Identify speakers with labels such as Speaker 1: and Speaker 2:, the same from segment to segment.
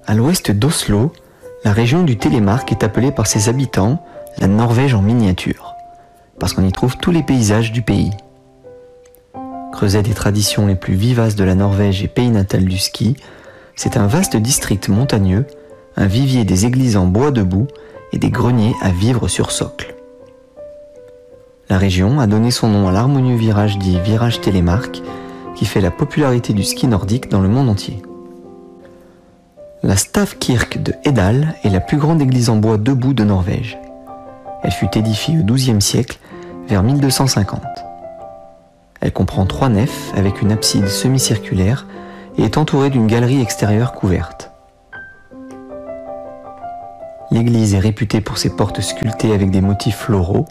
Speaker 1: À l'ouest d'Oslo, la région du Télémark est appelée par ses habitants la Norvège en miniature, parce qu'on y trouve tous les paysages du pays. Creuset des traditions les plus vivaces de la Norvège et pays natal du ski, c'est un vaste district montagneux, un vivier des églises en bois debout et des greniers à vivre sur socle. La région a donné son nom à l'harmonieux virage dit virage Télémark, qui fait la popularité du ski nordique dans le monde entier. La Stavkirke de Hedal est la plus grande église en bois debout de Norvège. Elle fut édifiée au XIIe siècle, vers 1250. Elle comprend 3 nefs avec une abside semi-circulaire et est entourée d'une galerie extérieure couverte. L'église est réputée pour ses portes sculptées avec des motifs floraux,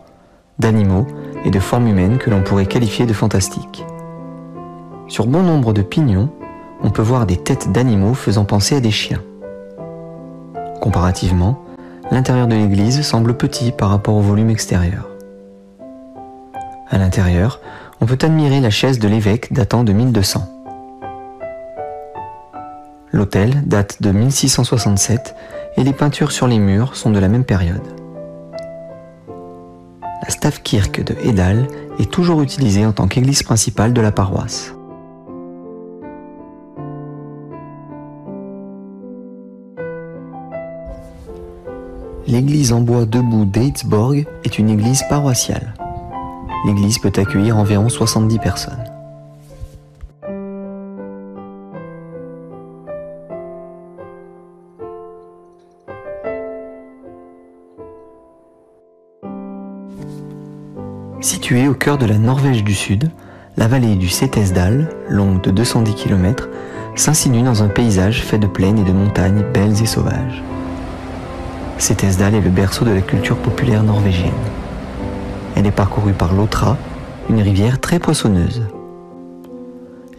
Speaker 1: d'animaux et de formes humaines que l'on pourrait qualifier de fantastiques. Sur bon nombre de pignons, on peut voir des têtes d'animaux faisant penser à des chiens. Comparativement, l'intérieur de l'église semble petit par rapport au volume extérieur. À l'intérieur, on peut admirer la chaise de l'évêque datant de 1200. L'autel date de 1667 et les peintures sur les murs sont de la même période. La Stavkirke de Hedal est toujours utilisée en tant qu'église principale de la paroisse. L'église en bois debout d'Eidsborg est une église paroissiale. L'église peut accueillir environ 70 personnes. Située au cœur de la Norvège du Sud, la vallée du Setesdal, longue de 210 km, s'insinue dans un paysage fait de plaines et de montagnes belles et sauvages. Setesdal est le berceau de la culture populaire norvégienne. Elle est parcourue par l'Otra, une rivière très poissonneuse.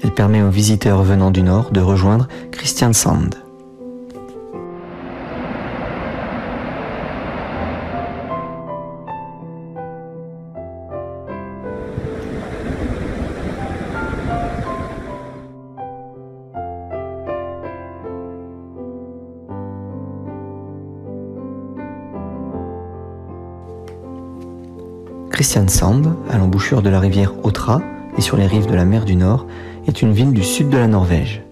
Speaker 1: Elle permet aux visiteurs venant du nord de rejoindre Kristiansand. Kristiansand, à l'embouchure de la rivière Otra et sur les rives de la mer du Nord, est une ville du sud de la Norvège.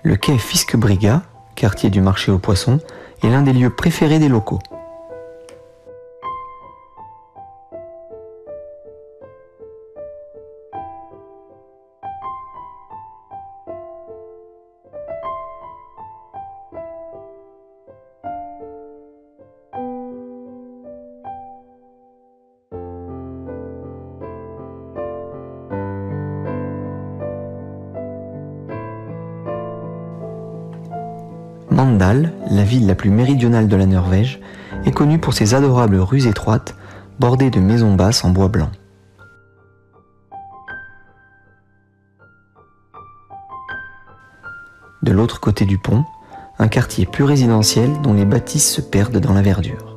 Speaker 1: Le quai Fiskebrygga, quartier du marché aux poissons, est l'un des lieux préférés des locaux. Mandal, la ville la plus méridionale de la Norvège, est connue pour ses adorables rues étroites, bordées de maisons basses en bois blanc. De l'autre côté du pont, un quartier plus résidentiel dont les bâtisses se perdent dans la verdure.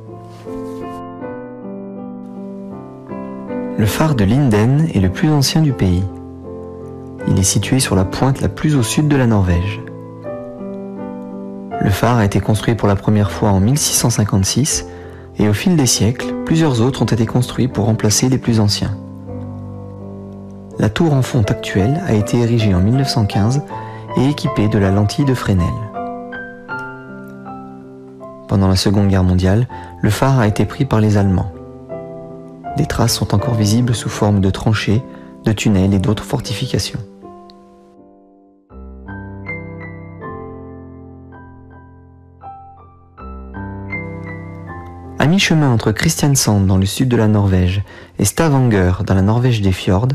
Speaker 1: Le phare de Linden est le plus ancien du pays. Il est situé sur la pointe la plus au sud de la Norvège. Le phare a été construit pour la première fois en 1656 et au fil des siècles, plusieurs autres ont été construits pour remplacer les plus anciens. La tour en fonte actuelle a été érigée en 1915 et équipée de la lentille de Fresnel. Pendant la Seconde Guerre mondiale, le phare a été pris par les Allemands. Des traces sont encore visibles sous forme de tranchées, de tunnels et d'autres fortifications. À mi-chemin entre Kristiansand dans le sud de la Norvège et Stavanger dans la Norvège des fjords,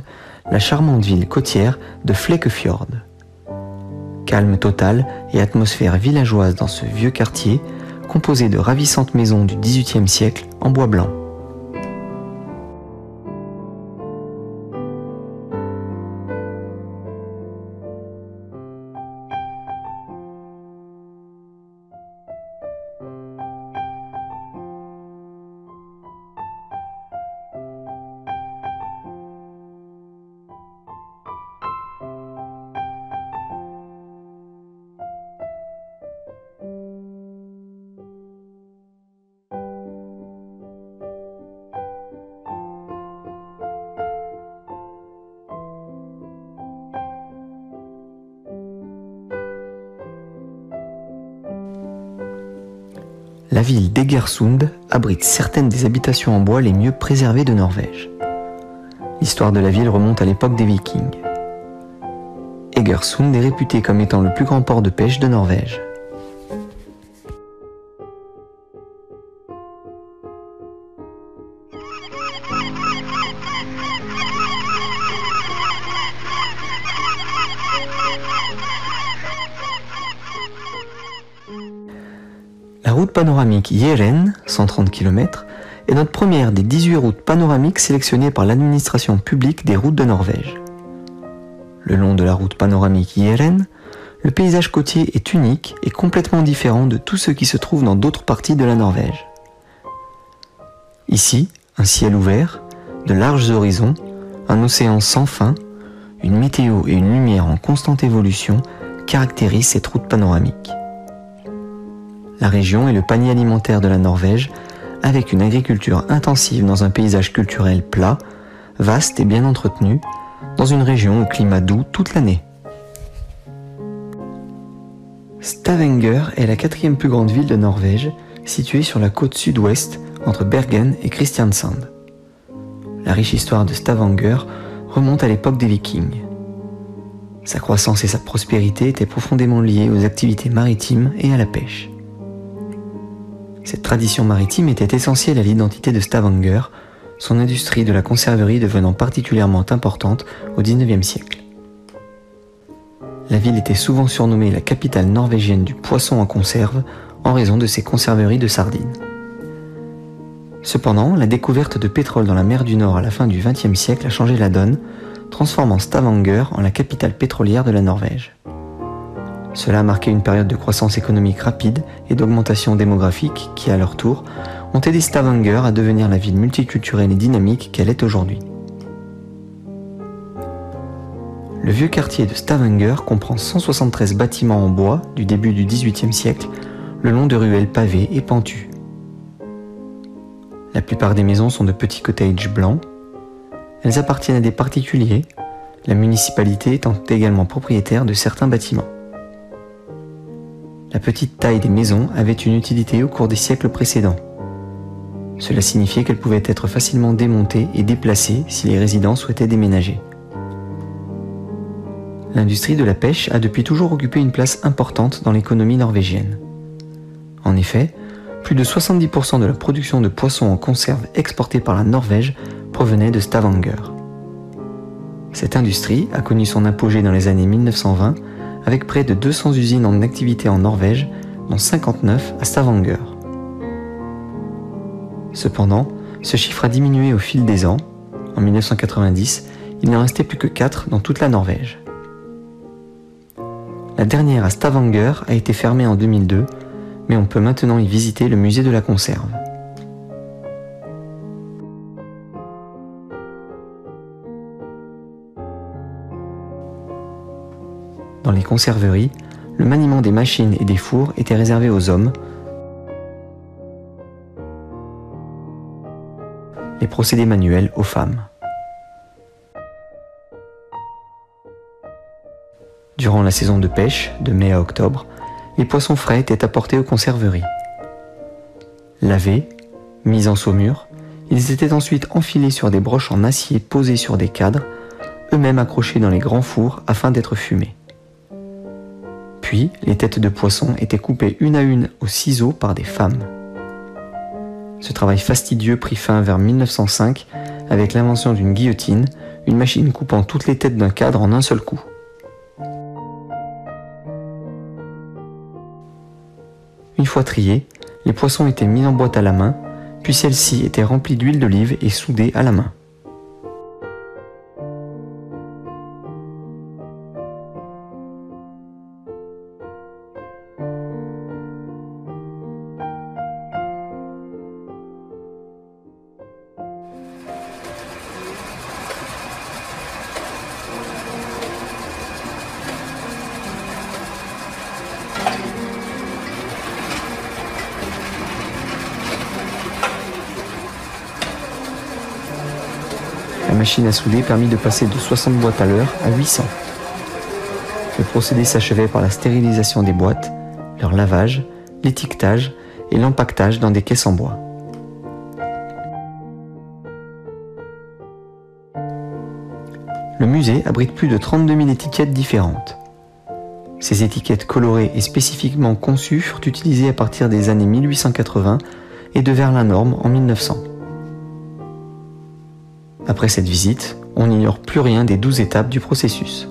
Speaker 1: la charmante ville côtière de Flekkefjord. Calme total et atmosphère villageoise dans ce vieux quartier, composé de ravissantes maisons du XVIIIe siècle en bois blanc. La ville d'Egersund abrite certaines des habitations en bois les mieux préservées de Norvège. L'histoire de la ville remonte à l'époque des Vikings. Egersund est réputé comme étant le plus grand port de pêche de Norvège. La route panoramique Jæren, 130 km, est notre première des 18 routes panoramiques sélectionnées par l'administration publique des routes de Norvège. Le long de la route panoramique Jæren, le paysage côtier est unique et complètement différent de tout ce qui se trouve dans d'autres parties de la Norvège. Ici, un ciel ouvert, de larges horizons, un océan sans fin, une météo et une lumière en constante évolution caractérisent cette route panoramique. La région est le panier alimentaire de la Norvège, avec une agriculture intensive dans un paysage culturel plat, vaste et bien entretenu, dans une région au climat doux toute l'année. Stavanger est la 4e plus grande ville de Norvège, située sur la côte sud-ouest entre Bergen et Kristiansand. La riche histoire de Stavanger remonte à l'époque des Vikings. Sa croissance et sa prospérité étaient profondément liées aux activités maritimes et à la pêche. Cette tradition maritime était essentielle à l'identité de Stavanger, son industrie de la conserverie devenant particulièrement importante au XIXe siècle. La ville était souvent surnommée la capitale norvégienne du poisson en conserve en raison de ses conserveries de sardines. Cependant, la découverte de pétrole dans la mer du Nord à la fin du XXe siècle a changé la donne, transformant Stavanger en la capitale pétrolière de la Norvège. Cela a marqué une période de croissance économique rapide et d'augmentation démographique qui, à leur tour, ont aidé Stavanger à devenir la ville multiculturelle et dynamique qu'elle est aujourd'hui. Le vieux quartier de Stavanger comprend 173 bâtiments en bois du début du XVIIIe siècle, le long de ruelles pavées et pentues. La plupart des maisons sont de petits cottages blancs. Elles appartiennent à des particuliers, la municipalité étant également propriétaire de certains bâtiments. La petite taille des maisons avait une utilité au cours des siècles précédents. Cela signifiait qu'elles pouvaient être facilement démontées et déplacées si les résidents souhaitaient déménager. L'industrie de la pêche a depuis toujours occupé une place importante dans l'économie norvégienne. En effet, plus de 70% de la production de poissons en conserve exportée par la Norvège provenait de Stavanger. Cette industrie a connu son apogée dans les années 1920 avec près de 200 usines en activité en Norvège, dont 59 à Stavanger. Cependant, ce chiffre a diminué au fil des ans. En 1990, il n'en restait plus que 4 dans toute la Norvège. La dernière à Stavanger a été fermée en 2002, mais on peut maintenant y visiter le musée de la conserve. Dans les conserveries, le maniement des machines et des fours était réservé aux hommes. Les procédés manuels aux femmes. Durant la saison de pêche, de mai à octobre, les poissons frais étaient apportés aux conserveries. Lavés, mis en saumure, ils étaient ensuite enfilés sur des broches en acier posées sur des cadres, eux-mêmes accrochés dans les grands fours afin d'être fumés. Puis, les têtes de poisson étaient coupées une à une au ciseau par des femmes. Ce travail fastidieux prit fin vers 1905 avec l'invention d'une guillotine, une machine coupant toutes les têtes d'un cadre en un seul coup. Une fois triés, les poissons étaient mis en boîte à la main, puis celle-ci était remplie d'huile d'olive et soudée à la main. La machine à souder permit de passer de 60 boîtes à l'heure à 800. Le procédé s'achevait par la stérilisation des boîtes, leur lavage, l'étiquetage et l'empaquetage dans des caisses en bois. Le musée abrite plus de 32 000 étiquettes différentes. Ces étiquettes colorées et spécifiquement conçues furent utilisées à partir des années 1880 et devinrent la norme en 1900. Après cette visite, on n'ignore plus rien des 12 étapes du processus.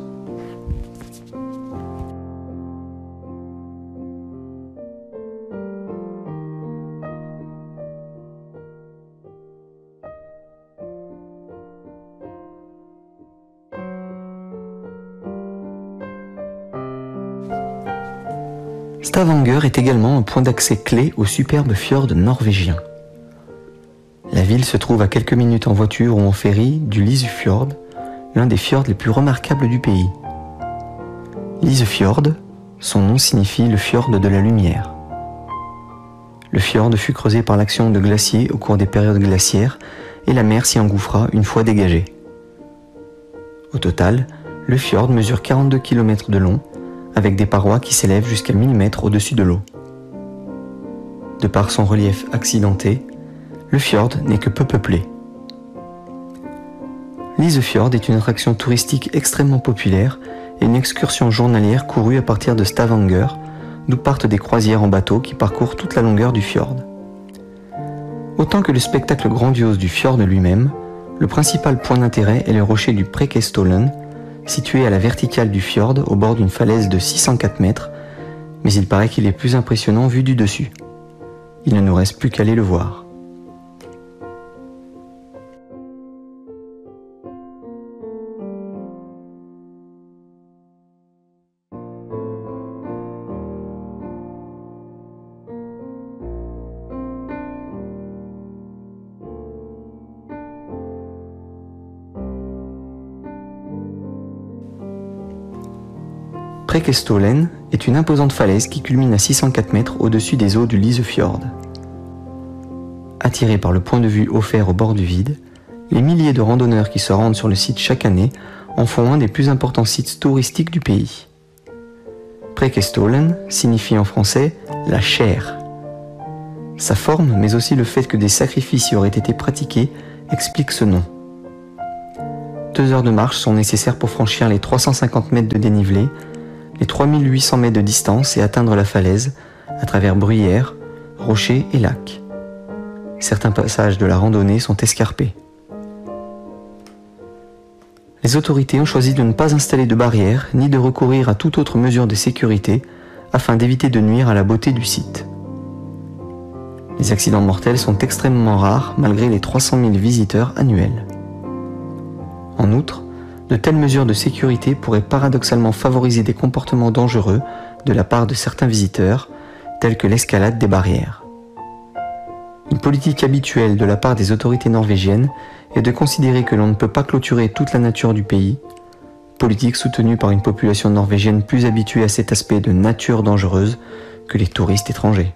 Speaker 1: Stavanger est également un point d'accès clé au superbe fjord norvégien. La ville se trouve à quelques minutes en voiture ou en ferry du Lysefjord, l'un des fjords les plus remarquables du pays. Lysefjord, son nom signifie le fjord de la lumière. Le fjord fut creusé par l'action de glaciers au cours des périodes glaciaires et la mer s'y engouffra une fois dégagée. Au total, le fjord mesure 42 km de long, avec des parois qui s'élèvent jusqu'à 1000 mètres au-dessus de l'eau. De par son relief accidenté, le fjord n'est que peu peuplé. Lysefjord est une attraction touristique extrêmement populaire et une excursion journalière courue à partir de Stavanger, d'où partent des croisières en bateau qui parcourent toute la longueur du fjord. Autant que le spectacle grandiose du fjord lui-même, le principal point d'intérêt est le rocher du Preikestolen, situé à la verticale du fjord au bord d'une falaise de 604 mètres, mais il paraît qu'il est plus impressionnant vu du dessus. Il ne nous reste plus qu'à aller le voir. Preikestolen est une imposante falaise qui culmine à 604 mètres au-dessus des eaux du Lysefjord. Attirés par le point de vue offert au bord du vide, les milliers de randonneurs qui se rendent sur le site chaque année en font un des plus importants sites touristiques du pays. Preikestolen signifie en français « la chair ». Sa forme, mais aussi le fait que des sacrifices y auraient été pratiqués, explique ce nom. 2 heures de marche sont nécessaires pour franchir les 350 mètres de dénivelé, les 3800 mètres de distance et atteindre la falaise à travers bruyères, rochers et lacs. Certains passages de la randonnée sont escarpés. Les autorités ont choisi de ne pas installer de barrières ni de recourir à toute autre mesure de sécurité afin d'éviter de nuire à la beauté du site. Les accidents mortels sont extrêmement rares malgré les 300 000 visiteurs annuels. En outre, de telles mesures de sécurité pourraient paradoxalement favoriser des comportements dangereux de la part de certains visiteurs, tels que l'escalade des barrières. Une politique habituelle de la part des autorités norvégiennes est de considérer que l'on ne peut pas clôturer toute la nature du pays, politique soutenue par une population norvégienne plus habituée à cet aspect de nature dangereuse que les touristes étrangers.